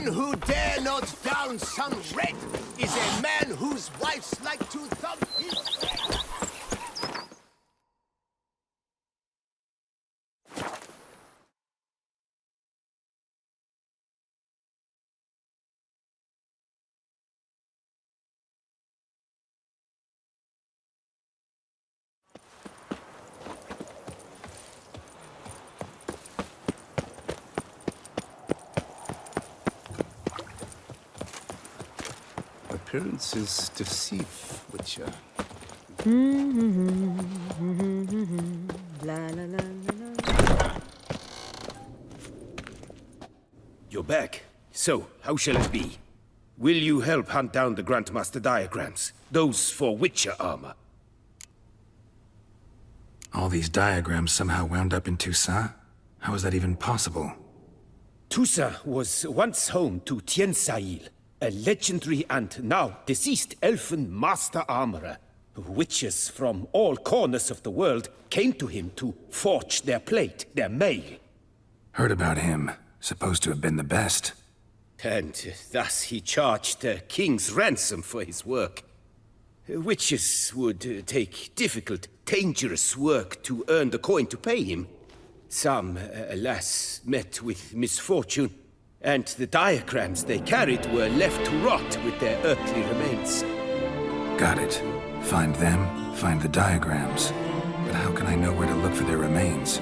man who dare not down some red is a man whose wife's like to thump his head. Appearances deceive, Witcher. La, la, la, la, la. You're back. So, how shall it be? Will you help hunt down the Grandmaster diagrams? Those for Witcher armor? All these diagrams somehow wound up in Toussaint? How is that even possible? Toussaint was once home to Tiensail, a legendary and now deceased elfin master armorer. Witches from all corners of the world came to him to forge their plate, their mail. Heard about him. Supposed to have been the best. And thus he charged a king's ransom for his work. Witches would take difficult, dangerous work to earn the coin to pay him. Some, alas, met with misfortune, and the diagrams they carried were left to rot with their earthly remains. Got it. Find them, find the diagrams. But how can I know where to look for their remains?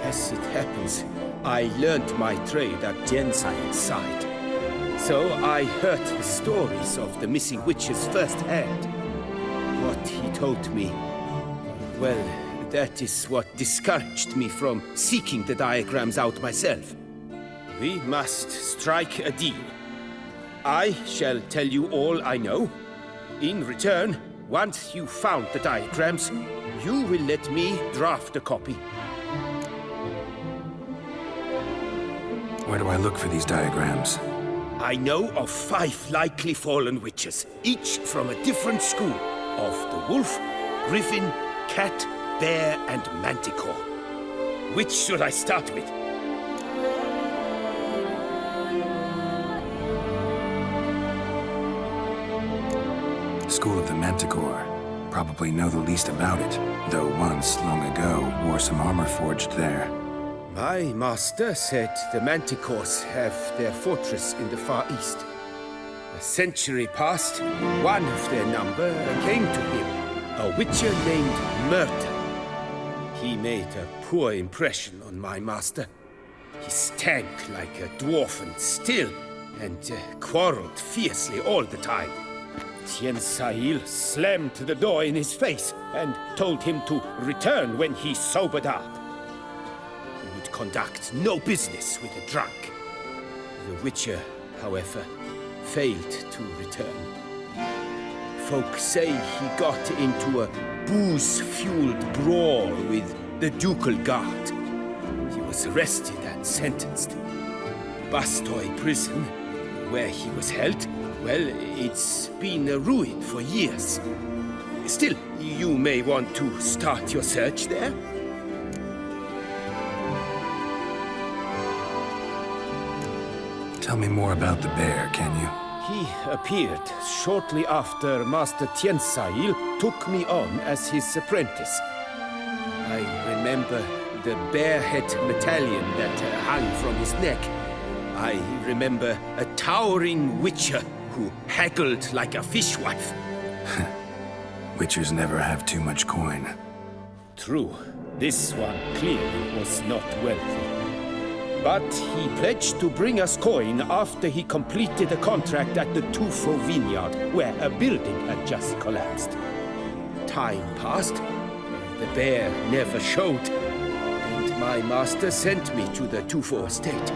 As it happens, I learned my trade at Jensail's side. So I heard the stories of the missing witches firsthand. What he told me, well, that is what discouraged me from seeking the diagrams out myself. We must strike a deal. I shall tell you all I know. In return, once you found the diagrams, you will let me draft a copy. Where do I look for these diagrams? I know of 5 likely fallen witches, each from a different school of the wolf, griffin, cat, bear, and manticore. Which should I start with? School of the Manticore. Probably know the least about it, though once, long ago, wore some armor forged there. My master said the Manticores have their fortress in the far east. A century past, one of their number came to him, a witcher named Merton. He made a poor impression on my master. He stank like a dwarfen still, and quarreled fiercely all the time. Tiensail slammed the door in his face and told him to return when he sobered up. Conduct no business with a drunk. The Witcher, however, failed to return. Folk say he got into a booze-fueled brawl with the ducal guard. He was arrested and sentenced. Bastoy prison, where he was held, well, it's been a ruin for years. Still, you may want to start your search there. Tell me more about the bear, can you? He appeared shortly after Master Tiensail took me on as his apprentice. I remember the bear-head medallion that hung from his neck. I remember a towering witcher who haggled like a fishwife. Witchers never have too much coin. True. This one clearly was not wealthy. But he pledged to bring us coin after he completed a contract at the Tufo vineyard, where a building had just collapsed. Time passed, the bear never showed, and my master sent me to the Tufo estate.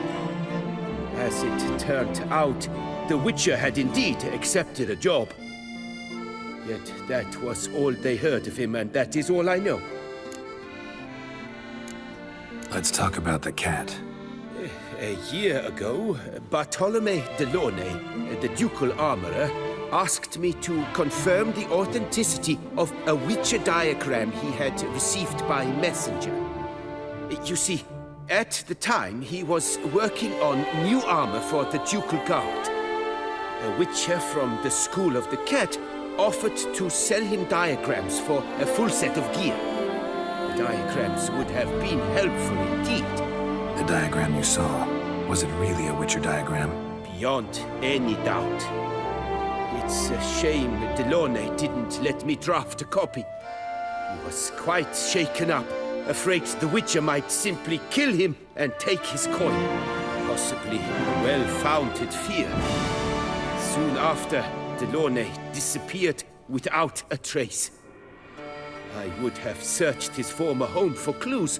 As it turned out, the Witcher had indeed accepted a job. Yet that was all they heard of him, and that is all I know. Let's talk about the cat. A year ago, Bartolome Delaunay, the ducal armorer, asked me to confirm the authenticity of a Witcher diagram he had received by messenger. You see, At the time, he was working on new armor for the Ducal Guard. A witcher from the School of the Cat offered to sell him diagrams for a full set of gear. The diagrams would have been helpful indeed. The diagram you saw, was it really a Witcher diagram? Beyond any doubt. It's a shame Delaunay didn't let me draft a copy. He was quite shaken up, afraid the Witcher might simply kill him and take his coin. Possibly a well-founded fear. Soon after, Delaunay disappeared without a trace. I would have searched his former home for clues,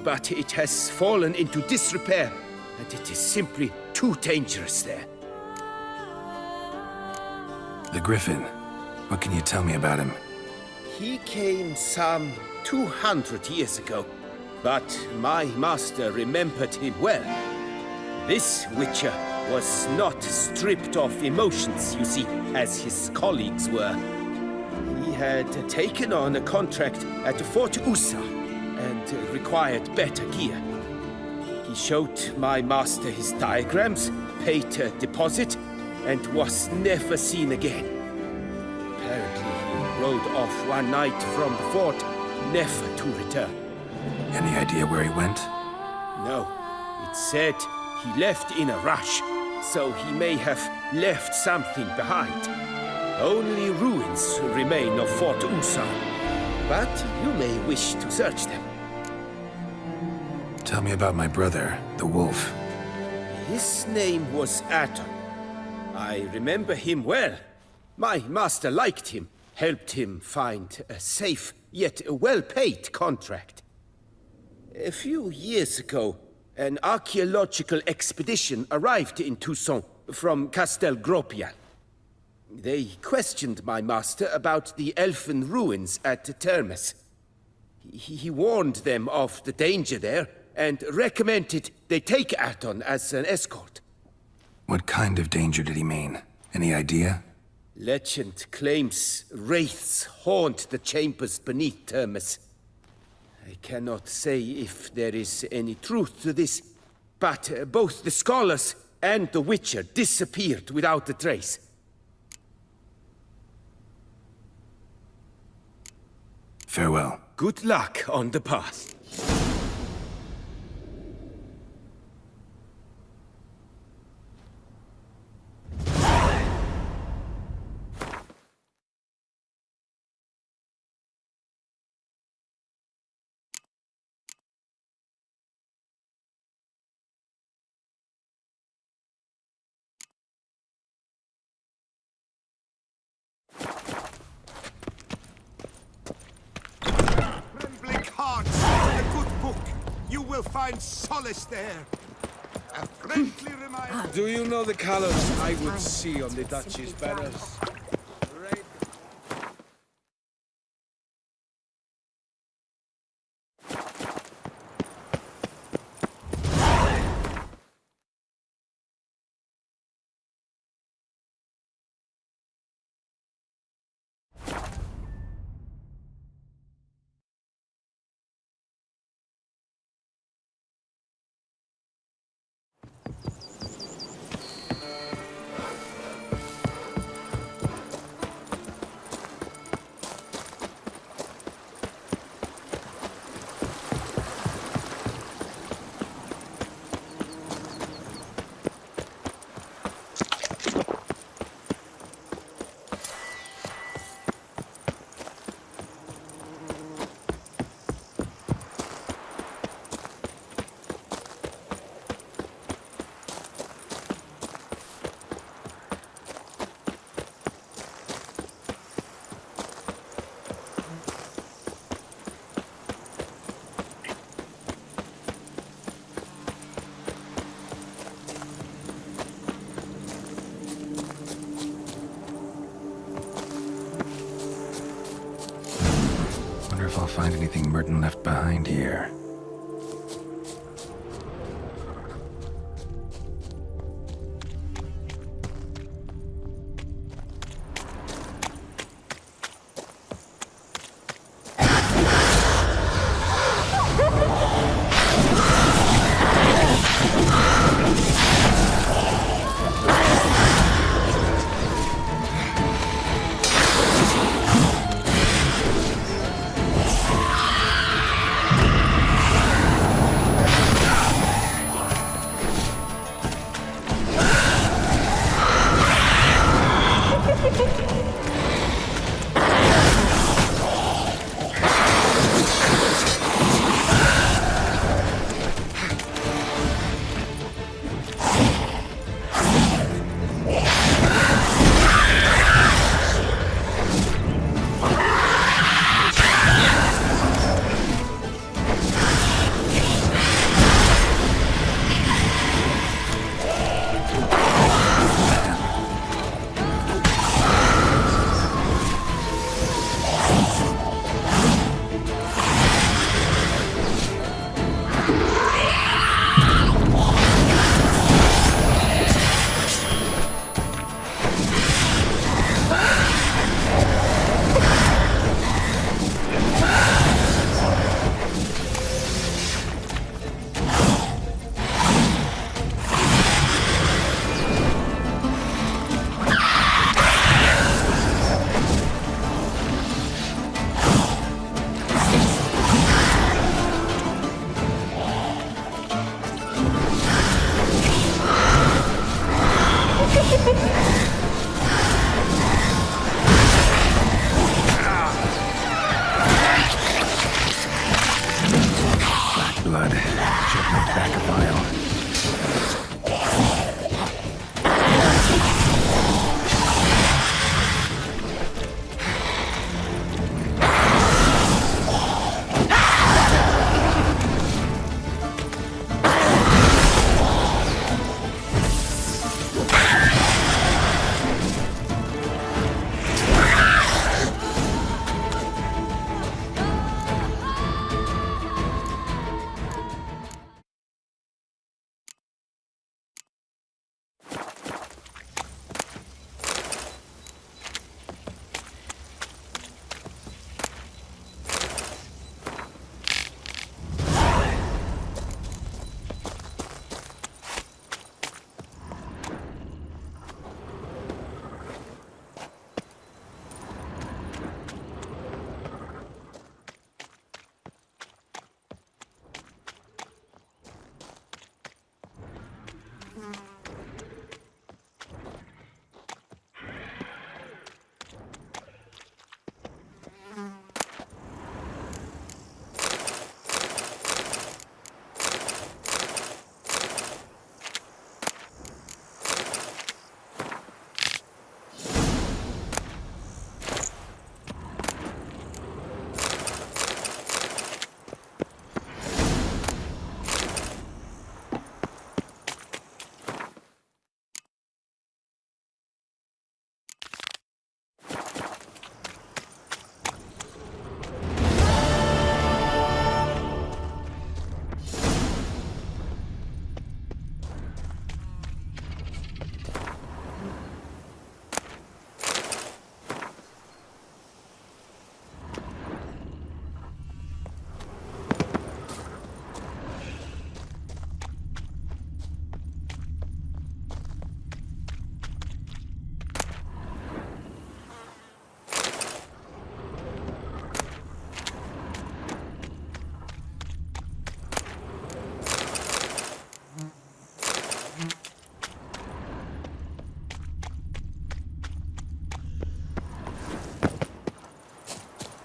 but it has fallen into disrepair, and it is simply too dangerous there. The Griffin. What can you tell me about him? He came some 200 years ago, but my master remembered him well. This Witcher was not stripped of emotions, you see, as his colleagues were. He had taken on a contract at Fort Usa and required better gear. He showed my master his diagrams, paid a deposit, and was never seen again. Apparently, he rode off one night from the fort, never to return. Any idea where he went? No, it said he left in a rush, so he may have left something behind. Only ruins remain of Fort Usa, but you may wish to search them. Tell me about my brother, the wolf. His name was Aton. I remember him well. My master liked him, helped him find a safe, yet a well-paid contract. A few years ago, an archaeological expedition arrived in Toussaint from Castel Gropian. They questioned my master about the elfin ruins at Termes. He warned them of the danger there and recommended they take Aton as an escort. What kind of danger did he mean? Any idea? Legend claims wraiths haunt the chambers beneath Termes. I cannot say if there is any truth to this, but both the scholars and the Witcher disappeared without a trace. Farewell. Good luck on the path. Trembling hearts, a good book. You will find solace there. A friendly reminder. Do you know the colors I would see on the Duchy's banners? Red. Wonder if I'll find anything Merton left behind here.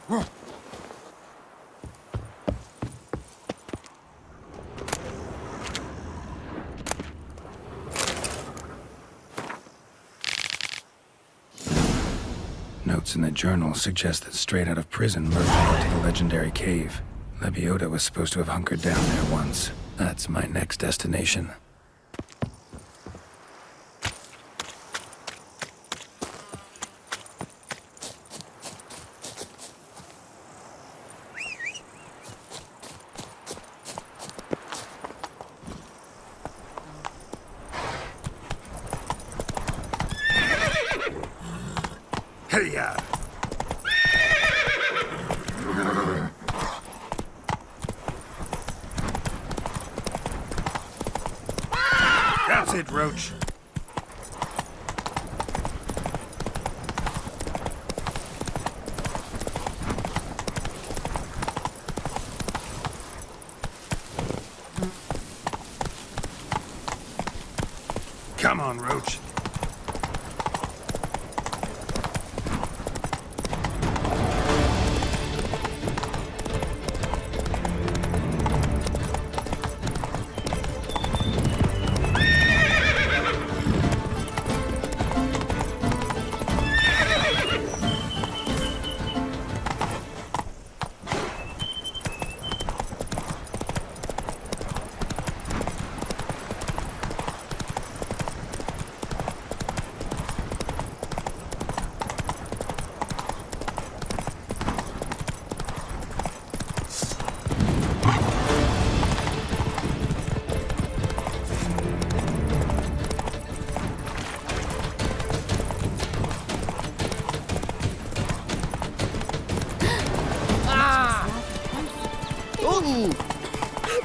Notes in the journal suggest that straight out of prison, Murphy went to the legendary cave. Lebiota was supposed to have hunkered down there once. That's my next destination. Hey-ya! That's it, Roach. Come on, Roach.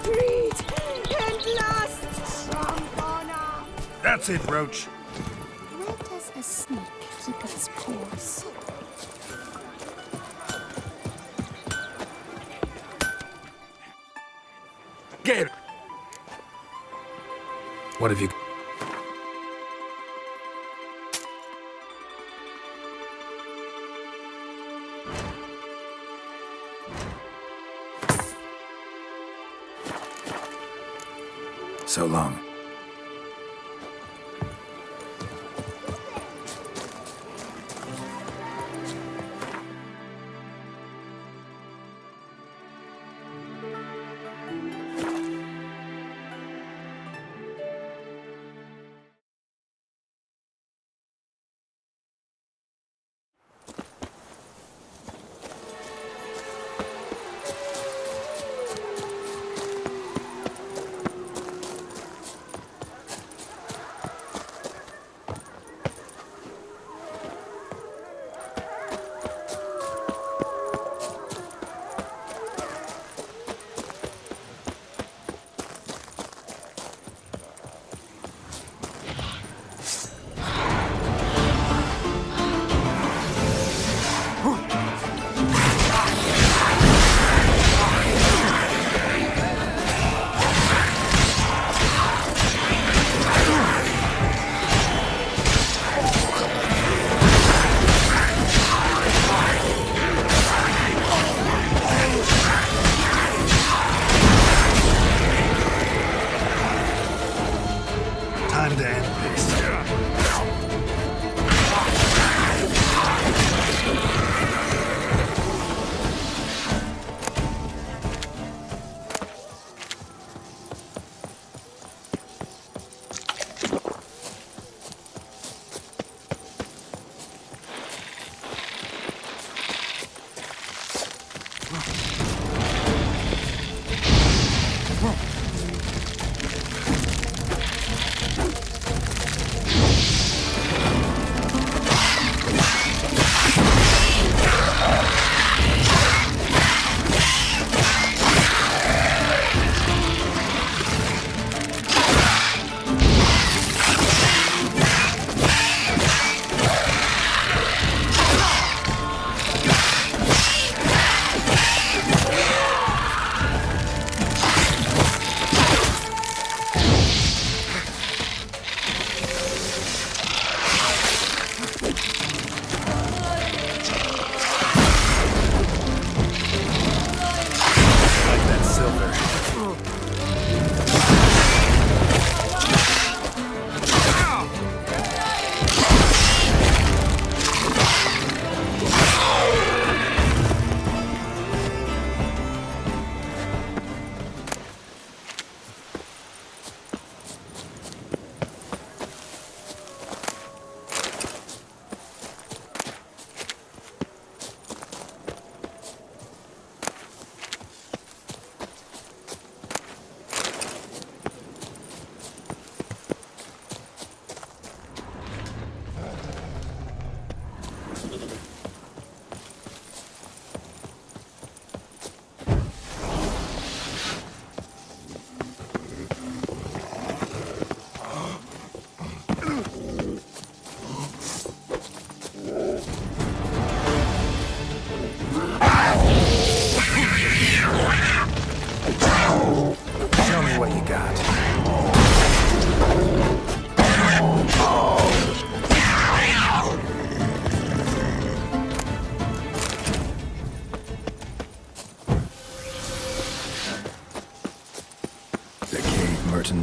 Breed and last Trombona. That's it, Roach. Where does a snake keep its paws? Get it. What have you... So long.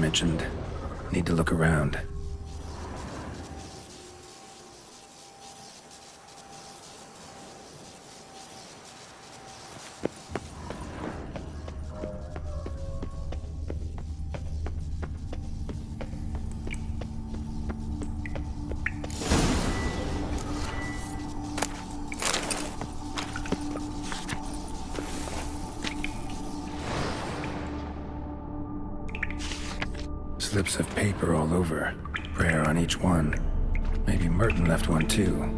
mentioned. Need to look around. Slips of paper all over. Prayer on each one. Maybe Merton left one too.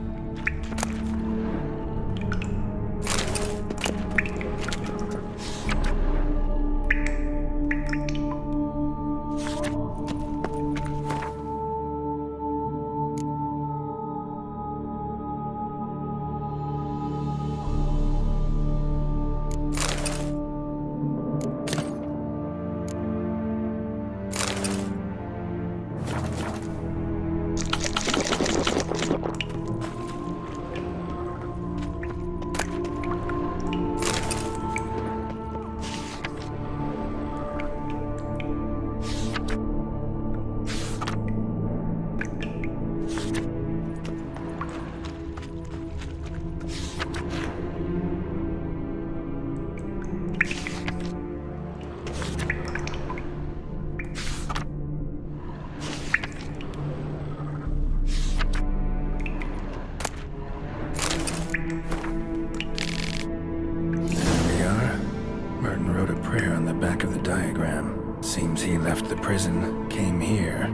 Seems he left the prison, came here,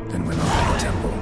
then went off to the temple.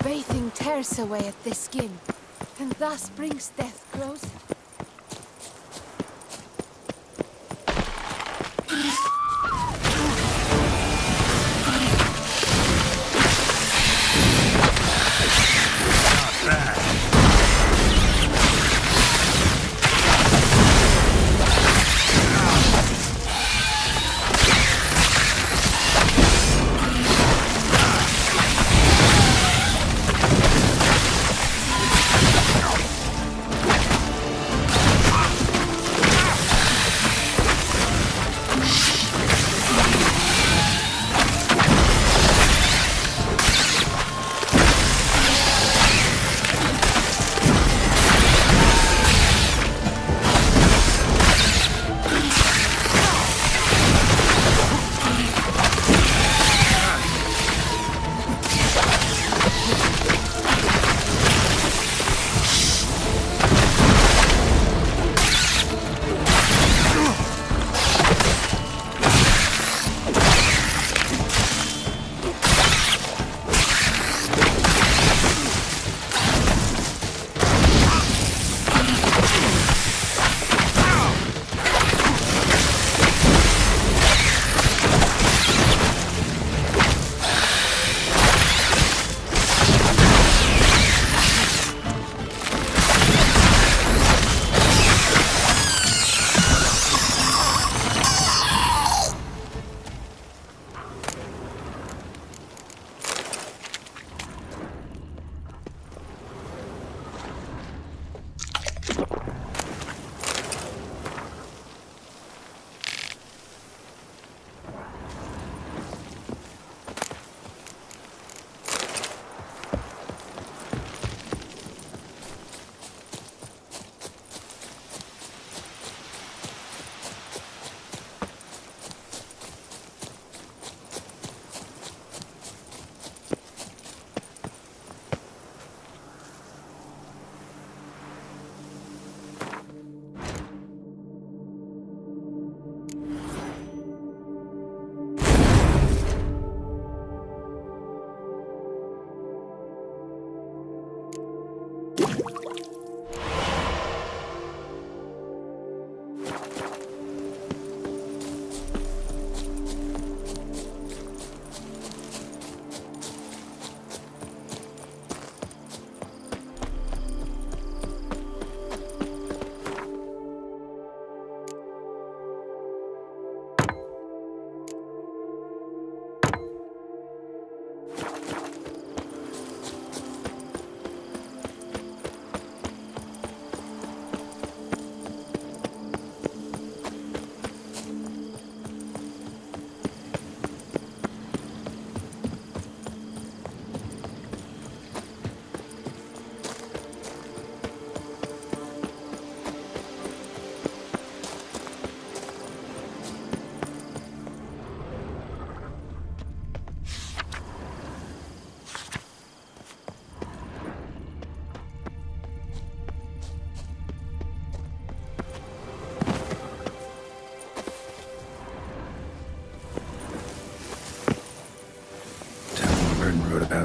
Bathing tears away at the skin, and thus brings death closer.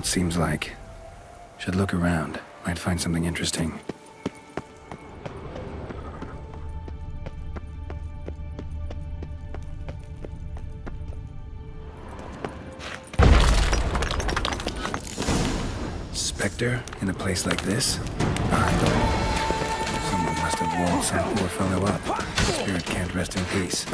what seems like. Should look around. Might find something interesting. Spectre in a place like this? Someone must have walled some poor fellow up. The spirit can't rest in peace.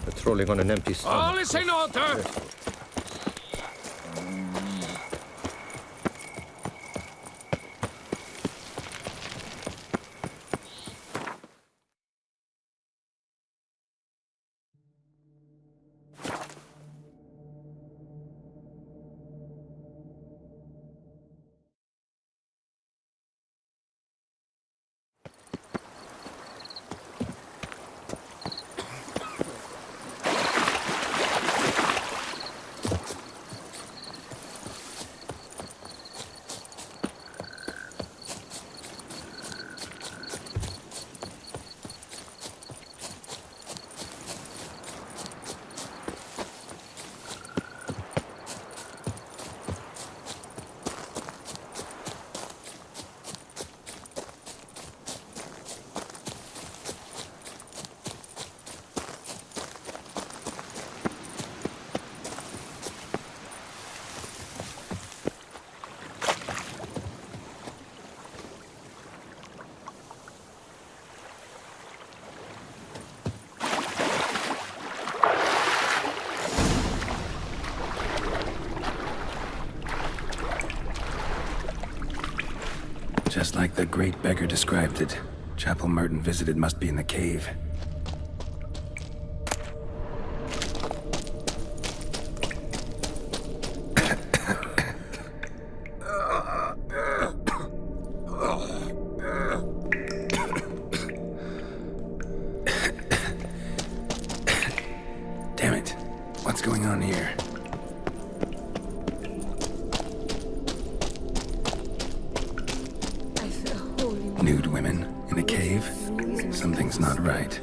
Patrolling on an empty stomach. All is in order! Just like the great beggar described it. Chapel Merton visited must be in the cave. Damn it. What's going on here? Nude women in a cave? Something's not right.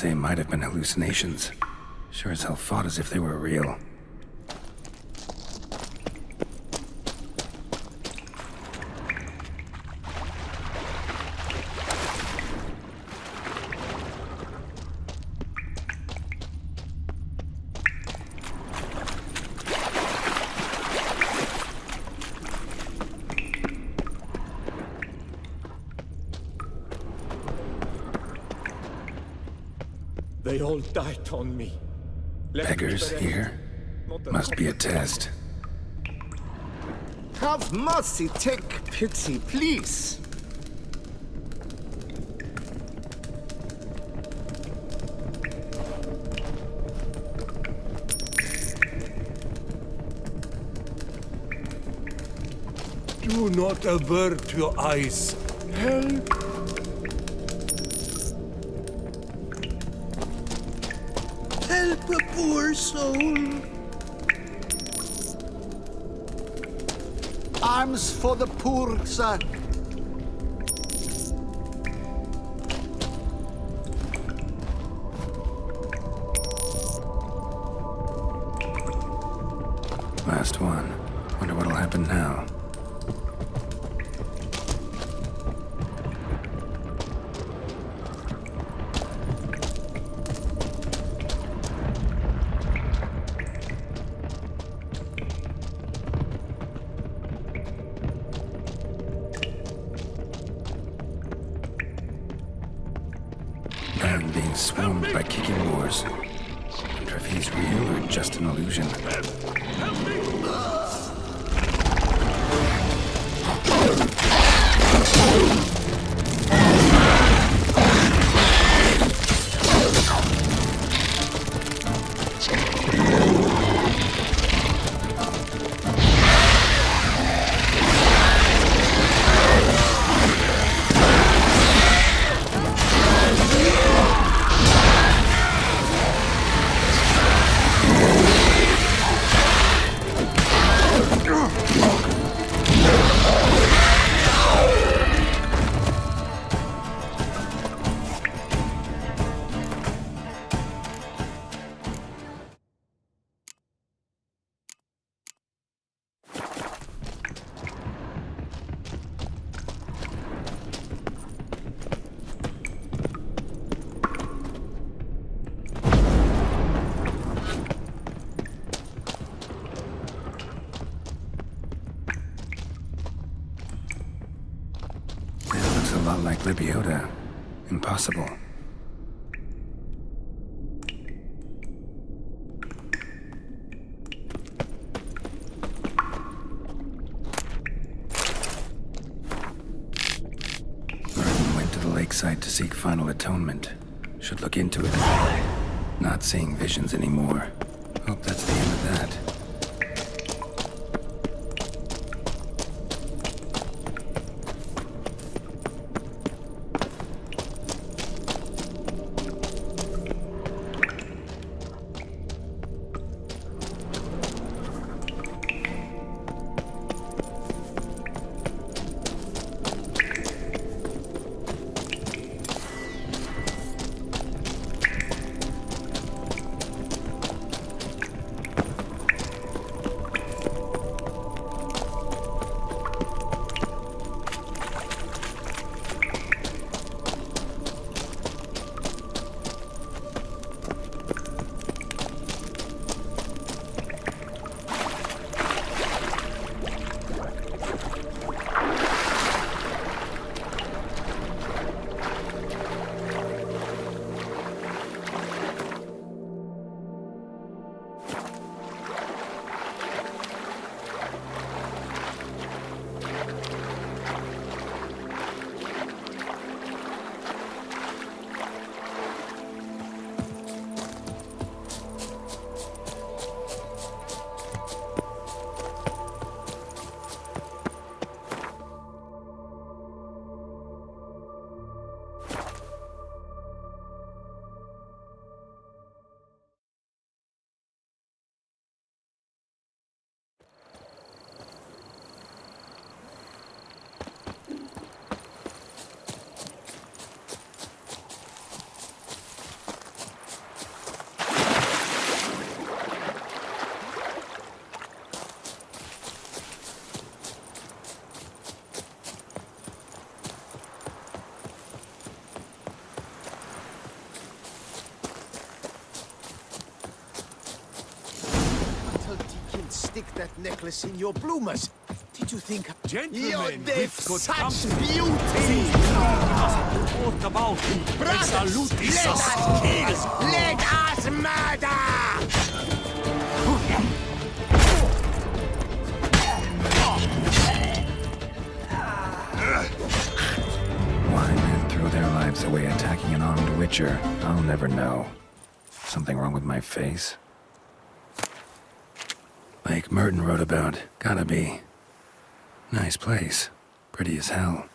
They might have been hallucinations. Sure as hell fought as if they were real. They all died on me. Beggars here? Must be a test. Have mercy, take pity, please. Do not avert your eyes. Help! Help a poor soul. Arms for the poor, sir. Last one. Wonder what'll happen now. Man being swarmed by kicking wars. Wonder if he's real or just an illusion. Looks a lot like Lebiota. Impossible. Martin went to the lakeside to seek final atonement. Should look into it. Not seeing visions anymore. Hope that's the end of that. Stick that necklace in your bloomers. Did you think Gentlemen, with good company beauty! walk about and salute the Let us kill! Let us murder! Why men throw their lives away attacking an armed witcher, I'll never know. Something wrong with my face? Lake Merton wrote about. Gotta be. Nice place. Pretty as hell.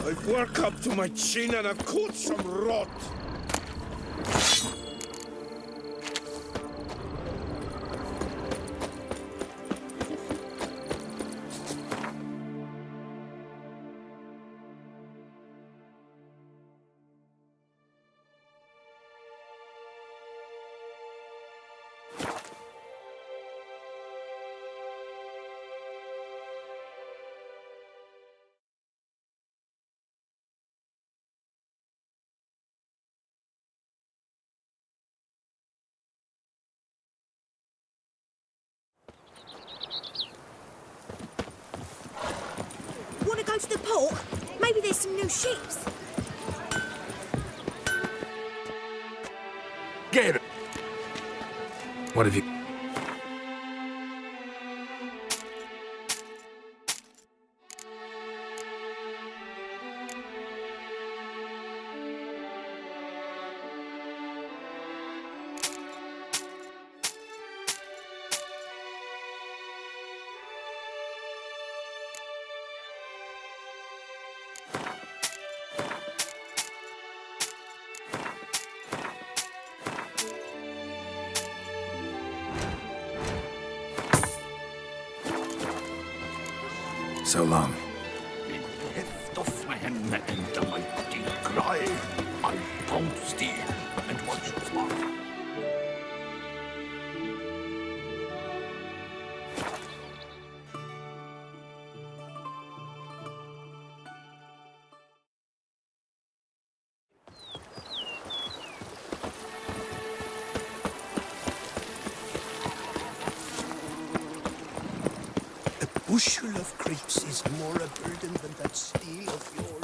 I work up to my chin and I've caught some rot. Want to go to the port? Maybe there's some new ships. Get it! What have you... So long. heft of man and the mighty cry. I pound steel and watch the spot. A bushel of grapes is more a burden than that steel of yours.